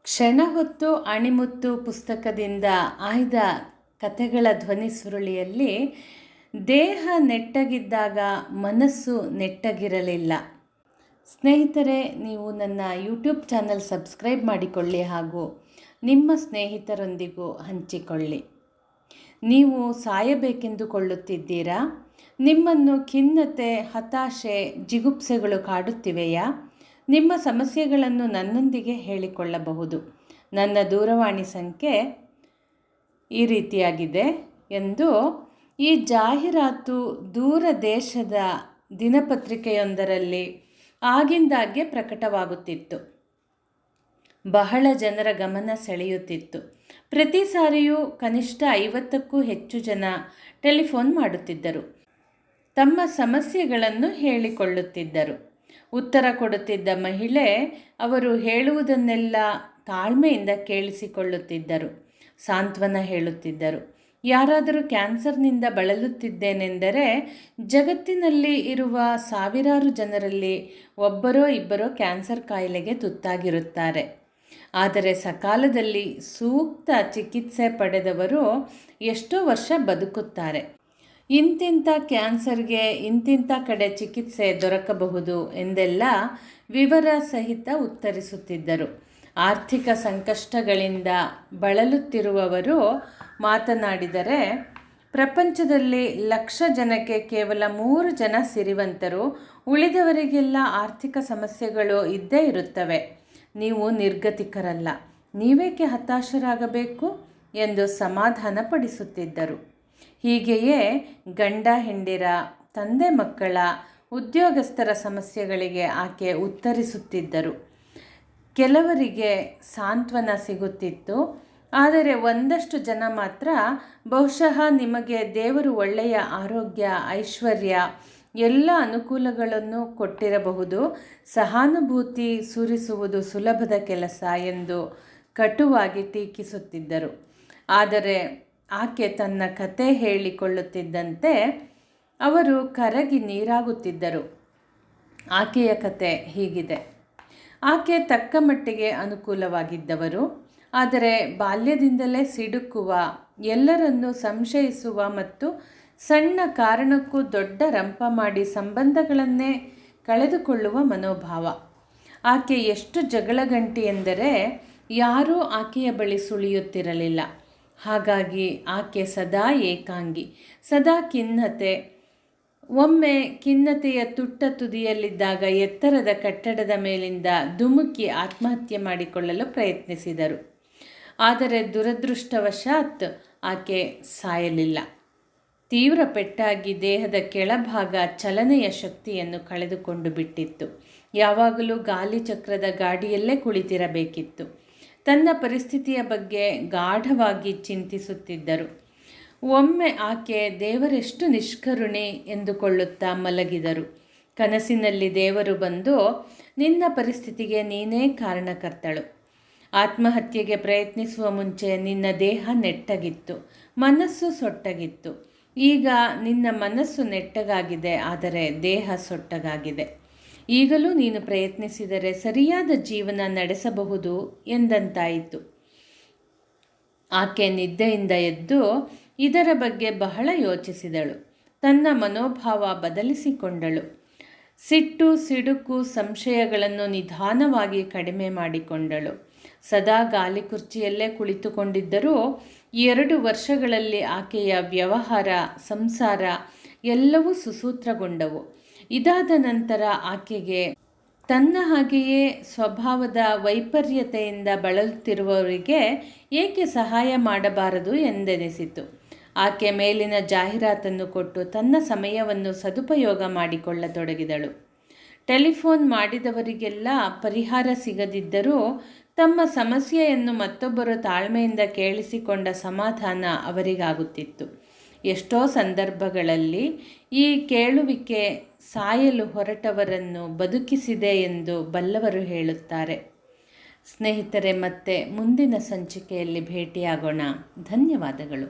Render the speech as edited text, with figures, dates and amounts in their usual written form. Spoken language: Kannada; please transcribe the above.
ಕ್ಷಣ ಹೊತ್ತು ಅಣಿಮುತ್ತು ಪುಸ್ತಕದಿಂದ ಆಯ್ದ ಕಥೆಗಳ ಧ್ವನಿ ಸುರುಳಿಯಲ್ಲಿ ದೇಹ ನೆಟ್ಟಗಿದ್ದಾಗ ಮನಸ್ಸು ನೆಟ್ಟಗಿರಲಿಲ್ಲ. ಸ್ನೇಹಿತರೆ, ನೀವು ನನ್ನ ಯೂಟ್ಯೂಬ್ ಚಾನಲ್ ಸಬ್ಸ್ಕ್ರೈಬ್ ಮಾಡಿಕೊಳ್ಳಿ ಹಾಗೂ ನಿಮ್ಮ ಸ್ನೇಹಿತರೊಂದಿಗೂ ಹಂಚಿಕೊಳ್ಳಿ. ನೀವು ಸಾಯಬೇಕೆಂದುಕೊಳ್ಳುತ್ತಿದ್ದೀರಾ? ನಿಮ್ಮನ್ನು ಖಿನ್ನತೆ, ಹತಾಶೆ, ಜಿಗುಪ್ಸೆಗಳು ಕಾಡುತ್ತಿವೆಯಾ? ನಿಮ್ಮ ಸಮಸ್ಯೆಗಳನ್ನು ನನ್ನೊಂದಿಗೆ ಹೇಳಿಕೊಳ್ಳಬಹುದು. ನನ್ನ ದೂರವಾಣಿ ಸಂಖ್ಯೆ ಈ ರೀತಿಯಾಗಿದೆ ಎಂದು ಈ ಜಾಹೀರಾತು ದೂರ ದೇಶದ ದಿನಪತ್ರಿಕೆಯೊಂದರಲ್ಲಿ ಆಗಿಂದಾಗ್ಗೆ ಪ್ರಕಟವಾಗುತ್ತಿತ್ತು. ಬಹಳ ಜನರ ಗಮನ ಸೆಳೆಯುತ್ತಿತ್ತು. ಪ್ರತಿ ಸಾರಿಯೂ ಕನಿಷ್ಠ 50ಕ್ಕೂ ಹೆಚ್ಚು ಜನ ಟೆಲಿಫೋನ್ ಮಾಡುತ್ತಿದ್ದರು. ತಮ್ಮ ಸಮಸ್ಯೆಗಳನ್ನು ಹೇಳಿಕೊಳ್ಳುತ್ತಿದ್ದರು. ಉತ್ತರ ಕೊಡುತ್ತಿದ್ದ ಮಹಿಳೆ ಅವರು ಹೇಳುವುದನ್ನೆಲ್ಲ ತಾಳ್ಮೆಯಿಂದ ಕೇಳಿಸಿಕೊಳ್ಳುತ್ತಿದ್ದರು. ಸಾಂತ್ವನ ಹೇಳುತ್ತಿದ್ದರು. ಯಾರಾದರೂ ಕ್ಯಾನ್ಸರ್ನಿಂದ ಬಳಲುತ್ತಿದ್ದೇನೆಂದರೆ ಜಗತ್ತಿನಲ್ಲಿ ಇರುವ ಸಾವಿರಾರು ಜನರಲ್ಲಿ ಒಬ್ಬರೋ ಇಬ್ಬರೋ ಕ್ಯಾನ್ಸರ್ ಕಾಯಿಲೆಗೆ ತುತ್ತಾಗಿರುತ್ತಾರೆ. ಆದರೆ ಸಕಾಲದಲ್ಲಿ ಸೂಕ್ತ ಚಿಕಿತ್ಸೆ ಪಡೆದವರು ಎಷ್ಟೋ ವರ್ಷ ಬದುಕುತ್ತಾರೆ. ಇಂತಿಂಥ ಕ್ಯಾನ್ಸರ್ಗೆ ಇಂತಿಂಥ ಕಡೆ ಚಿಕಿತ್ಸೆ ದೊರಕಬಹುದು ಎಂದೆಲ್ಲ ವಿವರ ಸಹಿತ ಉತ್ತರಿಸುತ್ತಿದ್ದರು. ಆರ್ಥಿಕ ಸಂಕಷ್ಟಗಳಿಂದ ಬಳಲುತ್ತಿರುವವರು ಮಾತನಾಡಿದರೆ, ಪ್ರಪಂಚದಲ್ಲಿ 1,00,000 ಜನಕ್ಕೆ ಕೇವಲ 3 ಜನ ಸಿರಿವಂತರು, ಉಳಿದವರಿಗೆಲ್ಲ ಆರ್ಥಿಕ ಸಮಸ್ಯೆಗಳು ಇದ್ದೇ ಇರುತ್ತವೆ. ನೀವು ನಿರ್ಗತಿಕರಲ್ಲ, ನೀವೇಕೆ ಹತಾಶರಾಗಬೇಕು ಎಂದು ಸಮಾಧಾನ ಪಡಿಸುತ್ತಿದ್ದರು. ಹೀಗೆಯೇ ಗಂಡ ಹೆಂಡಿರ, ತಂದೆ ಮಕ್ಕಳ, ಉದ್ಯೋಗಸ್ಥರ ಸಮಸ್ಯೆಗಳಿಗೆ ಆಕೆ ಉತ್ತರಿಸುತ್ತಿದ್ದರು. ಕೆಲವರಿಗೆ ಸಾಂತ್ವನ ಸಿಗುತ್ತಿತ್ತು. ಆದರೆ ಒಂದಷ್ಟು ಜನ ಮಾತ್ರ ಬಹುಶಃ ನಿಮಗೆ ದೇವರು ಒಳ್ಳೆಯ ಆರೋಗ್ಯ, ಐಶ್ವರ್ಯ, ಎಲ್ಲ ಅನುಕೂಲಗಳನ್ನು ಕೊಟ್ಟಿರಬಹುದು, ಸಹಾನುಭೂತಿ ಸುರಿಸುವುದು ಸುಲಭದ ಕೆಲಸ ಎಂದು ಕಟುವಾಗಿ ಟೀಕಿಸುತ್ತಿದ್ದರು. ಆದರೆ ಆಕೆ ತನ್ನ ಕತೆ ಹೇಳಿಕೊಳ್ಳುತ್ತಿದ್ದಂತೆ ಅವರು ಕರಗಿ ನೀರಾಗುತ್ತಿದ್ದರು. ಆಕೆಯ ಕತೆ ಹೀಗಿದೆ. ಆಕೆ ತಕ್ಕ ಮಟ್ಟಿಗೆ ಅನುಕೂಲವಾಗಿದ್ದವರು. ಆದರೆ ಬಾಲ್ಯದಿಂದಲೇ ಸಿಡುಕುವ, ಎಲ್ಲರನ್ನೂ ಸಂಶಯಿಸುವ ಮತ್ತು ಸಣ್ಣ ಕಾರಣಕ್ಕೂ ದೊಡ್ಡ ರಂಪ ಮಾಡಿ ಸಂಬಂಧಗಳನ್ನೇ ಕಳೆದುಕೊಳ್ಳುವ ಮನೋಭಾವ. ಆಕೆ ಎಷ್ಟು ಜಗಳಗಂಟಿ ಎಂದರೆ ಯಾರೂ ಆಕೆಯ ಬಳಿ ಸುಳಿಯುತ್ತಿರಲಿಲ್ಲ. ಹಾಗಾಗಿ ಆಕೆ ಸದಾ ಏಕಾಂಗಿ, ಸದಾ ಖಿನ್ನತೆ. ಒಮ್ಮೆ ಖಿನ್ನತೆಯ ತುಟ್ಟ ತುದಿಯಲ್ಲಿದ್ದಾಗ ಎತ್ತರದ ಕಟ್ಟಡದ ಮೇಲಿಂದ ಧುಮುಕಿ ಆತ್ಮಹತ್ಯೆ ಮಾಡಿಕೊಳ್ಳಲು ಪ್ರಯತ್ನಿಸಿದರು. ಆದರೆ ದುರದೃಷ್ಟವಶಾತ್ ಆಕೆ ಸಾಯಲಿಲ್ಲ. ತೀವ್ರ ಪೆಟ್ಟಾಗಿ ದೇಹದ ಕೆಳಭಾಗ ಚಲನೆಯ ಶಕ್ತಿಯನ್ನು ಕಳೆದುಕೊಂಡು ಬಿಟ್ಟಿತ್ತು. ಯಾವಾಗಲೂ ಗಾಲಿ ಚಕ್ರದ ಗಾಡಿಯಲ್ಲೇ ಕುಳಿತಿರಬೇಕಿತ್ತು. ತನ್ನ ಪರಿಸ್ಥಿತಿಯ ಬಗ್ಗೆ ಗಾಢವಾಗಿ ಚಿಂತಿಸುತ್ತಿದ್ದರು. ಒಮ್ಮೆ ಆಕೆ ದೇವರೆಷ್ಟು ನಿಷ್ಕರುಣಿ ಎಂದುಕೊಳ್ಳುತ್ತಾ ಮಲಗಿದರು. ಕನಸಿನಲ್ಲಿ ದೇವರು ಬಂದು, ನಿನ್ನ ಪರಿಸ್ಥಿತಿಗೆ ನೀನೇ ಕಾರಣಕರ್ತಳು. ಆತ್ಮಹತ್ಯೆಗೆ ಪ್ರಯತ್ನಿಸುವ ಮುಂಚೆ ನಿನ್ನ ದೇಹ ನೆಟ್ಟಗಿತ್ತು, ಮನಸ್ಸು ಸೊಟ್ಟಗಿತ್ತು. ಈಗ ನಿನ್ನ ಮನಸ್ಸು ನೆಟ್ಟಗಾಗಿದೆ, ಆದರೆ ದೇಹ ಸೊಟ್ಟಗಾಗಿದೆ. ಈಗಲೂ ನೀನು ಪ್ರಯತ್ನಿಸಿದರೆ ಸರಿಯಾದ ಜೀವನ ನಡೆಸಬಹುದು ಎಂದಂತಾಯಿತು. ಆಕೆ ನಿದ್ದೆಯಿಂದ ಎದ್ದು ಇದರ ಬಗ್ಗೆ ಬಹಳ ಯೋಚಿಸಿದಳು. ತನ್ನ ಮನೋಭಾವ ಬದಲಿಸಿಕೊಂಡಳು. ಸಿಟ್ಟು, ಸಿಡುಕು, ಸಂಶಯಗಳನ್ನು ನಿಧಾನವಾಗಿ ಕಡಿಮೆ ಮಾಡಿಕೊಂಡಳು. ಸದಾ ಗಾಲಿ ಕುರ್ಚಿಯಲ್ಲೇ ಕುಳಿತುಕೊಂಡಿದ್ದರೂ 2 ವರ್ಷಗಳಲ್ಲಿ ಆಕೆಯ ವ್ಯವಹಾರ, ಸಂಸಾರ ಎಲ್ಲವೂ ಸುಸೂತ್ರಗೊಂಡವು. ಇದಾದ ನಂತರ ಆಕೆಗೆ ತನ್ನ ಹಾಗೆಯೇ ಸ್ವಭಾವದ ವೈಪರ್ಯತೆಯಿಂದ ಬಳಲುತ್ತಿರುವವರಿಗೆ ಏಕೆ ಸಹಾಯ ಮಾಡಬಾರದು ಎಂದೆನಿಸಿತು. ಆಕೆ ಮೇಲಿನ ಜಾಹೀರಾತನ್ನು ಕೊಟ್ಟು ತನ್ನ ಸಮಯವನ್ನು ಸದುಪಯೋಗ ಮಾಡಿಕೊಳ್ಳತೊಡಗಿದಳು. ಟೆಲಿಫೋನ್ ಮಾಡಿದವರಿಗೆಲ್ಲ ಪರಿಹಾರ ಸಿಗದಿದ್ದರೂ ತಮ್ಮ ಸಮಸ್ಯೆಯನ್ನು ಮತ್ತೊಬ್ಬರು ತಾಳ್ಮೆಯಿಂದ ಕೇಳಿಸಿಕೊಂಡ ಸಮಾಧಾನ ಅವರಿಗಾಗುತ್ತಿತ್ತು. ಎಷ್ಟೋ ಸಂದರ್ಭಗಳಲ್ಲಿ ಈ ಕೇಳುವಿಕೆ ಸಾಯಲು ಹೊರಟವರನ್ನು ಬದುಕಿಸಿದೆ ಎಂದು ಬಲ್ಲವರು ಹೇಳುತ್ತಾರೆ. ಸ್ನೇಹಿತರೆ, ಮತ್ತೆ ಮುಂದಿನ ಸಂಚಿಕೆಯಲ್ಲಿ ಭೇಟಿಯಾಗೋಣ. ಧನ್ಯವಾದಗಳು.